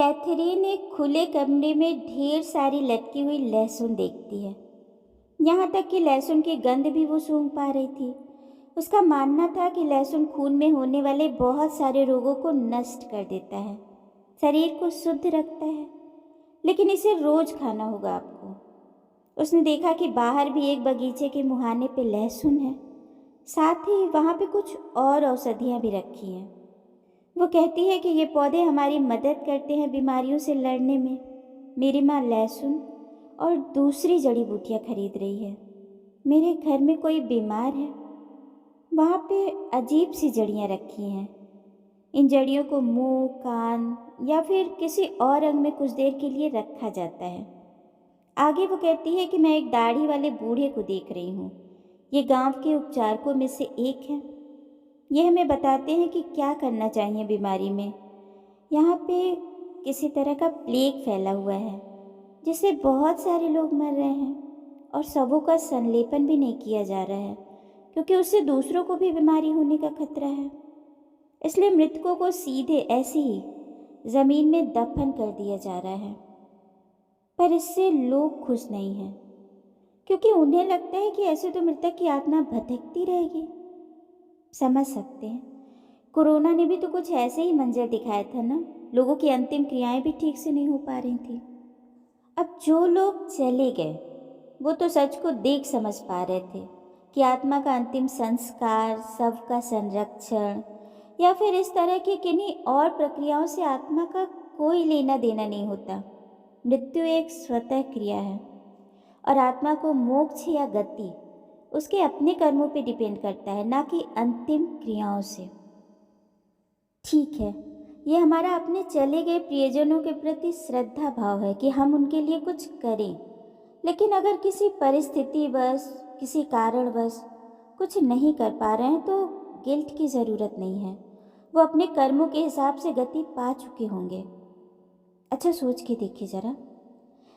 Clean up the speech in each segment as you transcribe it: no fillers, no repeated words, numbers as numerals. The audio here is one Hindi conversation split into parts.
कैथरीन एक खुले कमरे में ढेर सारी लटकी हुई लहसुन देखती है। यहाँ तक कि लहसुन की गंध भी वो सूंघ पा रही थी। उसका मानना था कि लहसुन खून में होने वाले बहुत सारे रोगों को नष्ट कर देता है, शरीर को शुद्ध रखता है, लेकिन इसे रोज खाना होगा आपको। उसने देखा कि बाहर भी एक बगीचे के मुहाने पे लहसुन है, साथ ही वहाँ पे कुछ और औषधियाँ भी रखी हैं। वो कहती है कि ये पौधे हमारी मदद करते हैं बीमारियों से लड़ने में। मेरी माँ लहसुन और दूसरी जड़ी बूटियाँ खरीद रही है। मेरे घर में कोई बीमार है, वहाँ पे अजीब सी जड़ियाँ रखी हैं। इन जड़ियों को मुंह, कान या फिर किसी और अंग में कुछ देर के लिए रखा जाता है। आगे वो कहती है कि मैं एक दाढ़ी वाले बूढ़े को देख रही हूँ। ये गांव के उपचारकों में से एक है। ये हमें बताते हैं कि क्या करना चाहिए बीमारी में। यहाँ पे किसी तरह का प्लेग फैला हुआ है जिससे बहुत सारे लोग मर रहे हैं और सबों का संलेपन भी नहीं किया जा रहा है क्योंकि उससे दूसरों को भी बीमारी होने का खतरा है। इसलिए मृतकों को सीधे ऐसे ही ज़मीन में दफन कर दिया जा रहा है। पर इससे लोग खुश नहीं हैं क्योंकि उन्हें लगता है कि ऐसे तो मृतक की आत्मा भटकती रहेगी। समझ सकते हैं, कोरोना ने भी तो कुछ ऐसे ही मंजर दिखाया था ना। लोगों की अंतिम क्रियाएं भी ठीक से नहीं हो पा रही थी। अब जो लोग चले गए वो तो सच को देख समझ पा रहे थे कि आत्मा का अंतिम संस्कार, शव का संरक्षण या फिर इस तरह की किन्हीं और प्रक्रियाओं से आत्मा का कोई लेना देना नहीं होता। मृत्यु एक स्वतः क्रिया है और आत्मा को मोक्ष या गति उसके अपने कर्मों पे डिपेंड करता है, ना कि अंतिम क्रियाओं से। ठीक है, ये हमारा अपने चले गए प्रियजनों के प्रति श्रद्धा भाव है कि हम उनके लिए कुछ करें। लेकिन अगर किसी परिस्थितिवश, किसी कारणवश कुछ नहीं कर पा रहे हैं तो गिल्ट की ज़रूरत नहीं है। वो अपने कर्मों के हिसाब से गति पा चुके होंगे। अच्छा सोच के देखिए ज़रा,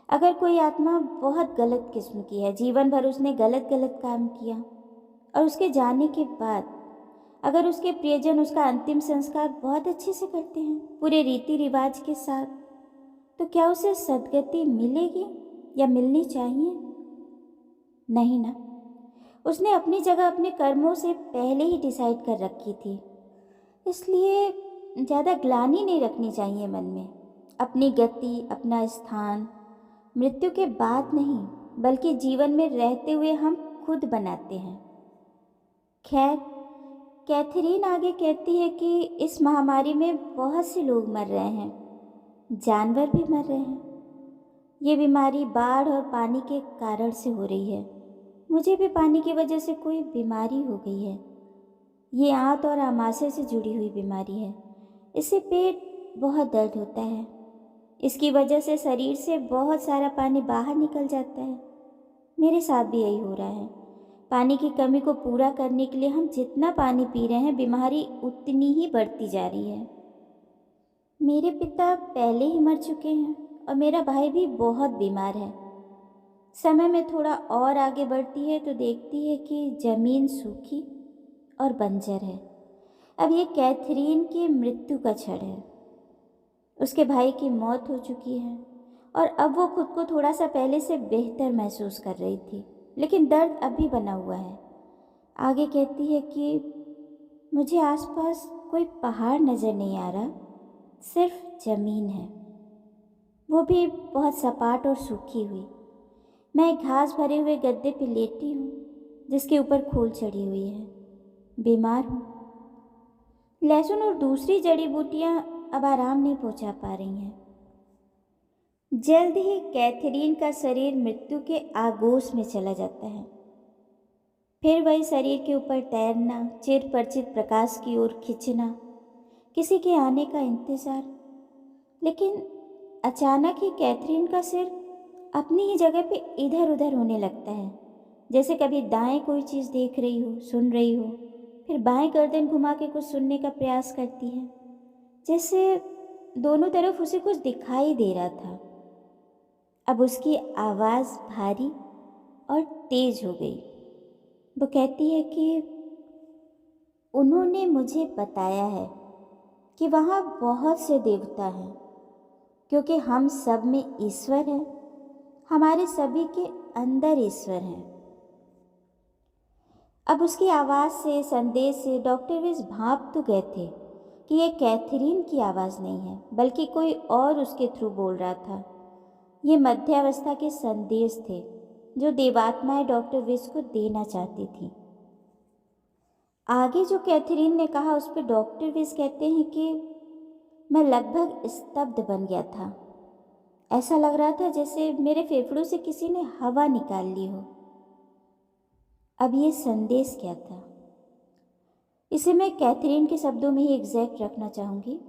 अगर कोई आत्मा बहुत गलत किस्म की है, जीवन भर उसने गलत गलत काम किया और उसके जाने के बाद अगर उसके प्रियजन उसका अंतिम संस्कार बहुत अच्छे से करते हैं, पूरे रीति रिवाज के साथ, तो क्या उसे सद्गति मिलेगी या मिलनी चाहिए? नहीं ना। उसने अपनी जगह अपने कर्मों से पहले ही डिसाइड कर रखी थी। इसलिए ज़्यादा ग्लानि नहीं रखनी चाहिए मन में। अपनी गति, अपना स्थान मृत्यु के बाद नहीं बल्कि जीवन में रहते हुए हम खुद बनाते हैं। खैर, कैथरीन आगे कहती है कि इस महामारी में बहुत से लोग मर रहे हैं, जानवर भी मर रहे हैं। ये बीमारी बाढ़ और पानी के कारण से हो रही है। मुझे भी पानी की वजह से कोई बीमारी हो गई है। ये आंत और आमाशय से जुड़ी हुई बीमारी है। इससे पेट बहुत दर्द होता है। इसकी वजह से शरीर से बहुत सारा पानी बाहर निकल जाता है। मेरे साथ भी यही हो रहा है। पानी की कमी को पूरा करने के लिए हम जितना पानी पी रहे हैं, बीमारी उतनी ही बढ़ती जा रही है। मेरे पिता पहले ही मर चुके हैं और मेरा भाई भी बहुत बीमार है। समय में थोड़ा और आगे बढ़ती है तो देखती है कि जमीन सूखी और बंजर है। अब ये कैथरीन की मृत्यु का क्षण है। उसके भाई की मौत हो चुकी है और अब वो खुद को थोड़ा सा पहले से बेहतर महसूस कर रही थी, लेकिन दर्द अभी बना हुआ है। आगे कहती है कि मुझे आसपास कोई पहाड़ नज़र नहीं आ रहा, सिर्फ ज़मीन है, वो भी बहुत सपाट और सूखी हुई। मैं एक घास भरे हुए गद्दे पे लेटी हूँ जिसके ऊपर खूल चढ़ी हुई है। बीमार हूँ। लहसुन और दूसरी जड़ी बूटियाँ अब आराम नहीं पहुँचा पा रही हैं। जल्द ही कैथरीन का शरीर मृत्यु के आगोश में चला जाता है। फिर वही शरीर के ऊपर तैरना, चिर परिचित प्रकाश की ओर खींचना, किसी के आने का इंतज़ार। लेकिन अचानक ही कैथरीन का सिर अपनी ही जगह पे इधर उधर होने लगता है, जैसे कभी दाएं कोई चीज़ देख रही हो, सुन रही हो, फिर बाएं गर्दन घुमा के कुछ सुनने का प्रयास करती है, जैसे दोनों तरफ उसे कुछ दिखाई दे रहा था। अब उसकी आवाज़ भारी और तेज हो गई। वो कहती है कि उन्होंने मुझे बताया है कि वहाँ बहुत से देवता हैं, क्योंकि हम सब में ईश्वर है, हमारे सभी के अंदर ईश्वर है। अब उसकी आवाज़ से, संदेश से डॉक्टर विज भाप तो गए थे कि ये कैथरीन की आवाज़ नहीं है, बल्कि कोई और उसके थ्रू बोल रहा था। ये मध्यावस्था के संदेश थे जो देवात्माएं डॉक्टर विज को देना चाहती थी। आगे जो कैथरीन ने कहा उस पर डॉक्टर विज कहते हैं कि मैं लगभग स्तब्ध बन गया था। ऐसा लग रहा था जैसे मेरे फेफड़ों से किसी ने हवा निकाल ली हो। अब ये संदेश क्या था, इसे मैं कैथरीन के शब्दों में ही एग्जैक्ट रखना चाहूँगी।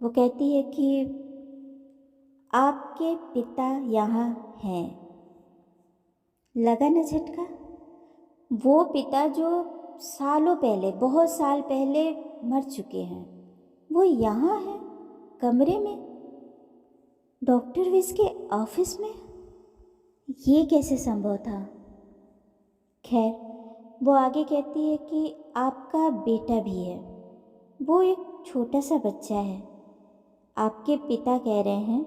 वो कहती है कि आपके पिता यहाँ हैं। लगा ना झटका? वो पिता जो सालों पहले, बहुत साल पहले मर चुके हैं, वो यहाँ हैं, कमरे में, डॉक्टर विज के ऑफिस में। ये कैसे संभव था? खैर, वो आगे कहती है कि आपका बेटा भी है, वो एक छोटा सा बच्चा है। आपके पिता कह रहे हैं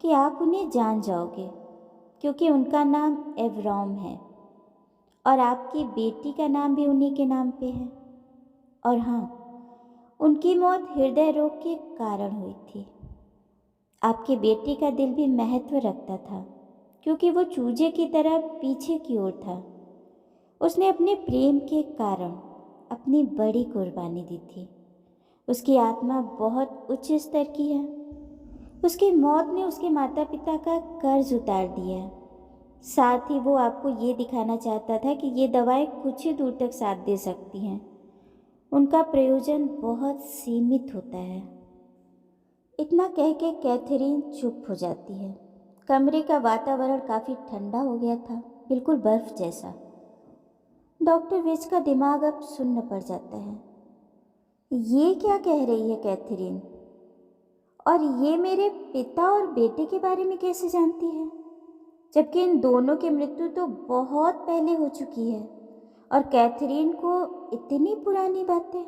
कि आप उन्हें जान जाओगे क्योंकि उनका नाम एवरॉम है और आपकी बेटी का नाम भी उन्हीं के नाम पे है। और हाँ, उनकी मौत हृदय रोग के कारण हुई थी। आपकी बेटी का दिल भी महत्व रखता था क्योंकि वो चूजे की तरह पीछे की ओर था। उसने अपने प्रेम के कारण अपनी बड़ी कुर्बानी दी थी। उसकी आत्मा बहुत उच्च स्तर की है। उसकी मौत ने उसके माता पिता का कर्ज उतार दिया। साथ ही वो आपको ये दिखाना चाहता था कि ये दवाएं कुछ ही दूर तक साथ दे सकती हैं, उनका प्रयोजन बहुत सीमित होता है। इतना कह के कैथरीन चुप हो जाती है। कमरे का वातावरण काफ़ी ठंडा हो गया था, बिल्कुल बर्फ जैसा। डॉक्टर विज का दिमाग अब सुन्न पड़ जाता है। ये क्या कह रही है कैथरीन? और ये मेरे पिता और बेटे के बारे में कैसे जानती है, जबकि इन दोनों की मृत्यु तो बहुत पहले हो चुकी है। और कैथरीन को इतनी पुरानी बातें,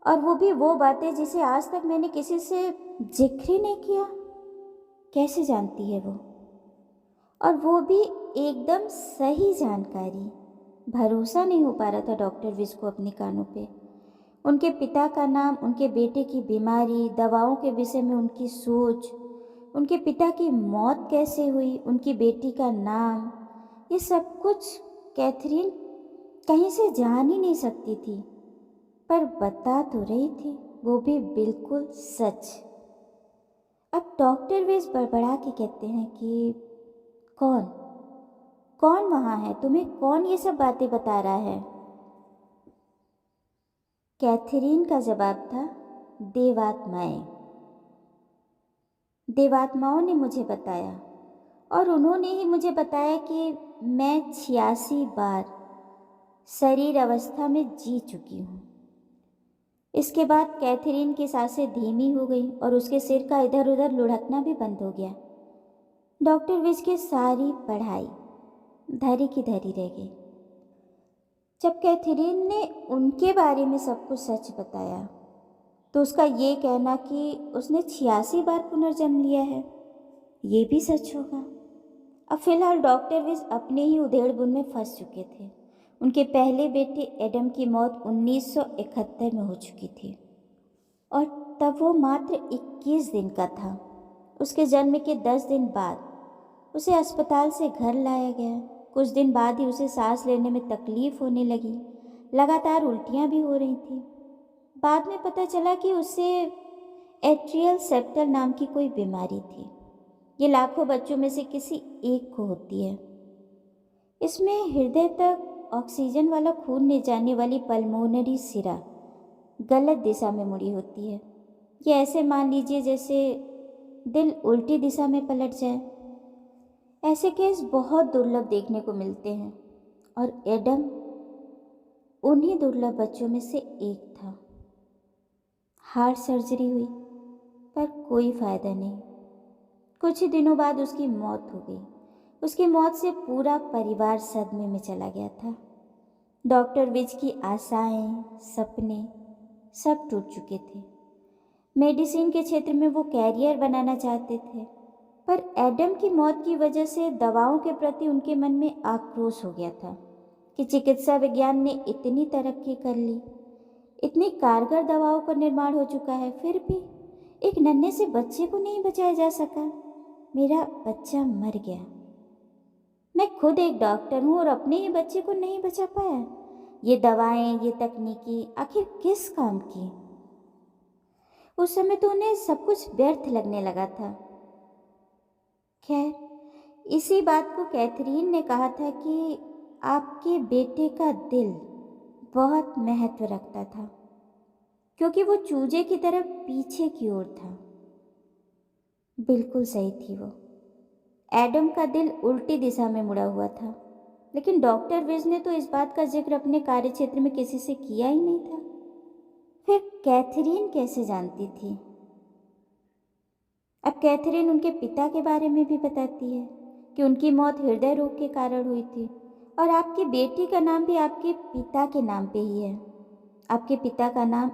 और वो भी वो बातें जिसे आज तक मैंने किसी से जिक्र ही नहीं किया, कैसे जानती है वो? और वो भी एकदम सही जानकारी। भरोसा नहीं हो पा रहा था डॉक्टर विज को अपने कानों पे। उनके पिता का नाम, उनके बेटे की बीमारी, दवाओं के विषय में उनकी सोच, उनके पिता की मौत कैसे हुई, उनकी बेटी का नाम, ये सब कुछ कैथरीन कहीं से जान ही नहीं सकती थी, पर बता तो रही थी, वो भी बिल्कुल सच। अब डॉक्टर विज बड़बड़ा के कहते हैं कि कौन कौन वहाँ है? तुम्हें कौन ये सब बातें बता रहा है? कैथरीन का जवाब था, देवात्माएं। देवात्माओं ने मुझे बताया, और उन्होंने ही मुझे बताया कि मैं 86 बार शरीर अवस्था में जी चुकी हूँ। इसके बाद कैथरीन की सांसें धीमी हो गई और उसके सिर का इधर उधर लुढ़कना भी बंद हो गया। डॉक्टर विज की सारी पढ़ाई धरी की धरी रह गई। जब कैथरीन ने उनके बारे में सब कुछ सच बताया तो उसका ये कहना कि उसने 86 बार पुनर्जन्म लिया है, ये भी सच होगा। अब फिलहाल डॉक्टर विज अपने ही उधेड़बुन में फंस चुके थे। उनके पहले बेटे एडम की मौत 1971 में हो चुकी थी और तब वो मात्र 21 दिन का था। उसके जन्म के 10 दिन बाद उसे अस्पताल से घर लाया गया। कुछ दिन बाद ही उसे सांस लेने में तकलीफ होने लगी, लगातार उल्टियाँ भी हो रही थी। बाद में पता चला कि उसे एट्रियल सेप्टल नाम की कोई बीमारी थी। ये लाखों बच्चों में से किसी एक को होती है। इसमें हृदय तक ऑक्सीजन वाला खून ले जाने वाली पल्मोनरी सिरा गलत दिशा में मुड़ी होती है। ये ऐसे मान लीजिए जैसे दिल उल्टी दिशा में पलट जाए। ऐसे केस बहुत दुर्लभ देखने को मिलते हैं और एडम उन्हीं दुर्लभ बच्चों में से एक था। हार्ट सर्जरी हुई पर कोई फायदा नहीं। कुछ ही दिनों बाद उसकी मौत हो गई। उसकी मौत से पूरा परिवार सदमे में चला गया था। डॉक्टर विज की आशाएं, सपने सब टूट चुके थे। मेडिसिन के क्षेत्र में वो कैरियर बनाना चाहते थे। पर एडम की मौत की वजह से दवाओं के प्रति उनके मन में आक्रोश हो गया था कि चिकित्सा विज्ञान ने इतनी तरक्की कर ली, इतनी कारगर दवाओं का निर्माण हो चुका है, फिर भी एक नन्हे से बच्चे को नहीं बचाया जा सका। मेरा बच्चा मर गया। मैं खुद एक डॉक्टर हूँ और अपने ही बच्चे को नहीं बचा पाया। ये दवाएं, ये तकनीकी आखिर किस काम की? उस समय तो उन्हें सब कुछ व्यर्थ लगने लगा था। खैर, इसी बात को कैथरीन ने कहा था कि आपके बेटे का दिल बहुत महत्व रखता था, क्योंकि वो चूजे की तरह पीछे की ओर था। बिल्कुल सही थी वो। एडम का दिल उल्टी दिशा में मुड़ा हुआ था, लेकिन डॉक्टर विज ने तो इस बात का जिक्र अपने कार्यक्षेत्र में किसी से किया ही नहीं था। फिर कैथरीन कैसे जानती थी? अब कैथरीन उनके पिता के बारे में भी बताती है कि उनकी मौत हृदय रोग के कारण हुई थी और आपकी बेटी का नाम भी आपके पिता के नाम पे ही है। आपके पिता का नाम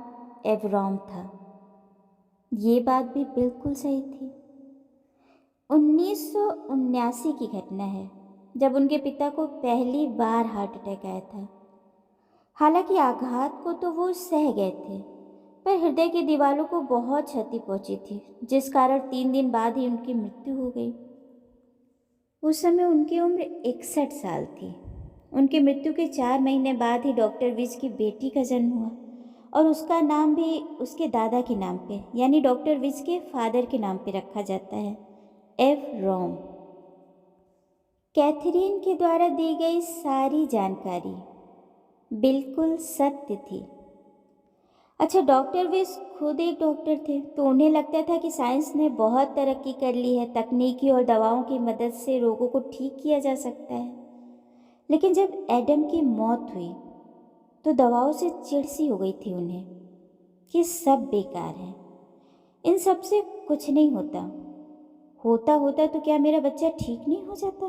एवरॉम था। ये बात भी बिल्कुल सही थी। 1979 की घटना है जब उनके पिता को पहली बार हार्ट अटैक आया था। हालांकि आघात को तो वो सह गए थे, पर हृदय की दीवारों को बहुत क्षति पहुंची थी, जिस कारण 3 दिन बाद ही उनकी मृत्यु हो गई। उस समय उनकी उम्र 61 साल थी। उनकी मृत्यु के 4 महीने बाद ही डॉक्टर विज की बेटी का जन्म हुआ और उसका नाम भी उसके दादा के नाम पे, यानी डॉक्टर विज के फादर के नाम पे रखा जाता है, एफ रोम। कैथरीन के द्वारा दी गई सारी जानकारी बिल्कुल सत्य थी। अच्छा, डॉक्टर विज खुद एक डॉक्टर थे, तो उन्हें लगता था कि साइंस ने बहुत तरक्की कर ली है, तकनीकी और दवाओं की मदद से रोगों को ठीक किया जा सकता है। लेकिन जब एडम की मौत हुई तो दवाओं से चिढ़ सी हो गई थी उन्हें कि सब बेकार है, इन सब से कुछ नहीं होता। होता होता तो क्या मेरा बच्चा ठीक नहीं हो जाता?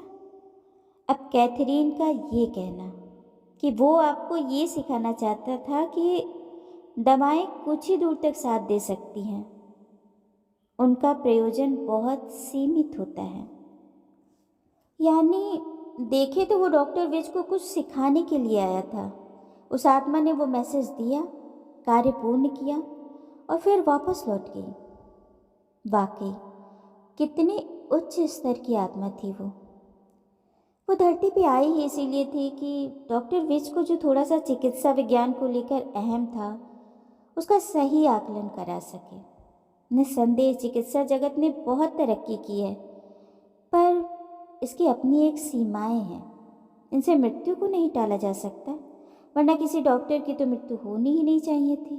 अब कैथरीन का ये कहना कि वो आपको ये सिखाना चाहता था कि दवाएं कुछ ही दूर तक साथ दे सकती हैं, उनका प्रयोजन बहुत सीमित होता है। यानी देखे तो वो डॉक्टर विज को कुछ सिखाने के लिए आया था। उस आत्मा ने वो मैसेज दिया, कार्य पूर्ण किया और फिर वापस लौट गई। वाकई कितनी उच्च स्तर की आत्मा थी वो धरती पे आई ही इसीलिए थी कि डॉक्टर विज को जो थोड़ा सा चिकित्सा विज्ञान को लेकर अहम था उसका सही आकलन करा सके। निस्संदेह चिकित्सा जगत ने बहुत तरक्की की है, पर इसकी अपनी एक सीमाएं हैं। इनसे मृत्यु को नहीं टाला जा सकता, वरना किसी डॉक्टर की तो मृत्यु होनी ही नहीं चाहिए थी।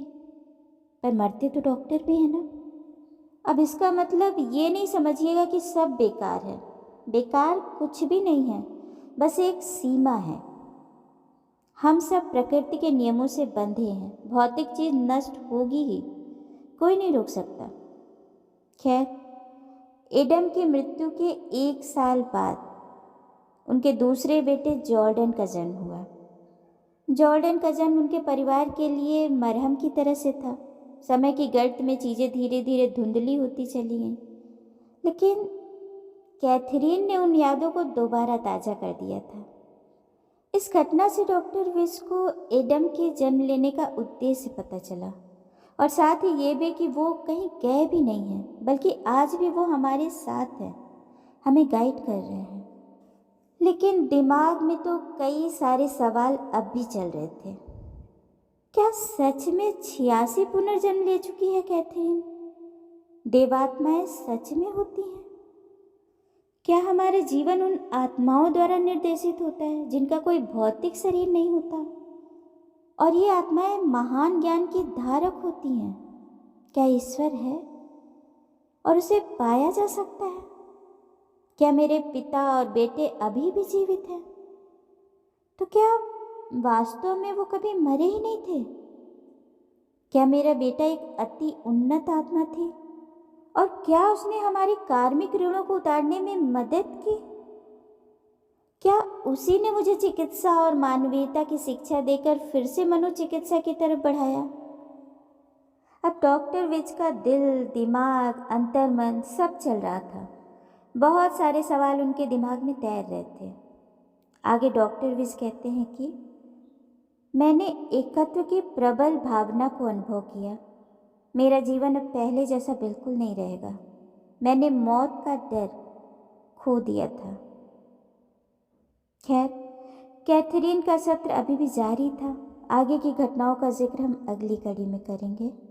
पर मरते तो डॉक्टर भी है ना। अब इसका मतलब ये नहीं समझिएगा कि सब बेकार है। बेकार कुछ भी नहीं है, बस एक सीमा है। हम सब प्रकृति के नियमों से बंधे हैं। भौतिक चीज नष्ट होगी ही, कोई नहीं रोक सकता। खैर, एडम की मृत्यु के 1 साल बाद उनके दूसरे बेटे जॉर्डन का जन्म हुआ। जॉर्डन का जन्म उनके परिवार के लिए मरहम की तरह से था। समय की गर्त में चीज़ें धीरे धीरे धुंधली होती चली गईं, लेकिन कैथरीन ने उन यादों को दोबारा ताज़ा कर दिया था। इस घटना से डॉक्टर विज को एडम के जन्म लेने का उद्देश्य पता चला और साथ ही ये भी कि वो कहीं गए भी नहीं हैं, बल्कि आज भी वो हमारे साथ हैं, हमें गाइड कर रहे हैं। लेकिन दिमाग में तो कई सारे सवाल अब भी चल रहे थे। क्या सच में 86 पुनर्जन्म ले चुकी है कैथरीन? देवात्माएं सच में होती हैं? क्या हमारे जीवन उन आत्माओं द्वारा निर्देशित होता है जिनका कोई भौतिक शरीर नहीं होता? और ये आत्माएं महान ज्ञान की धारक होती हैं। क्या ईश्वर है और उसे पाया जा सकता है? क्या मेरे पिता और बेटे अभी भी जीवित हैं? तो क्या वास्तव में वो कभी मरे ही नहीं थे? क्या मेरा बेटा एक अति उन्नत आत्मा थी और क्या उसने हमारे कार्मिक ऋणों को उतारने में मदद की? क्या उसी ने मुझे चिकित्सा और मानवीयता की शिक्षा देकर फिर से मनोचिकित्सा की तरफ बढ़ाया? अब डॉक्टर विज का दिल, दिमाग, अंतर्मन सब चल रहा था। बहुत सारे सवाल उनके दिमाग में तैर रहे थे। आगे डॉक्टर विज कहते हैं कि मैंने एकत्व की प्रबल भावना को अनुभव किया। मेरा जीवन अब पहले जैसा बिल्कुल नहीं रहेगा। मैंने मौत का डर खो दिया था। खैर, कैथरीन का सत्र अभी भी जारी था। आगे की घटनाओं का जिक्र हम अगली कड़ी में करेंगे।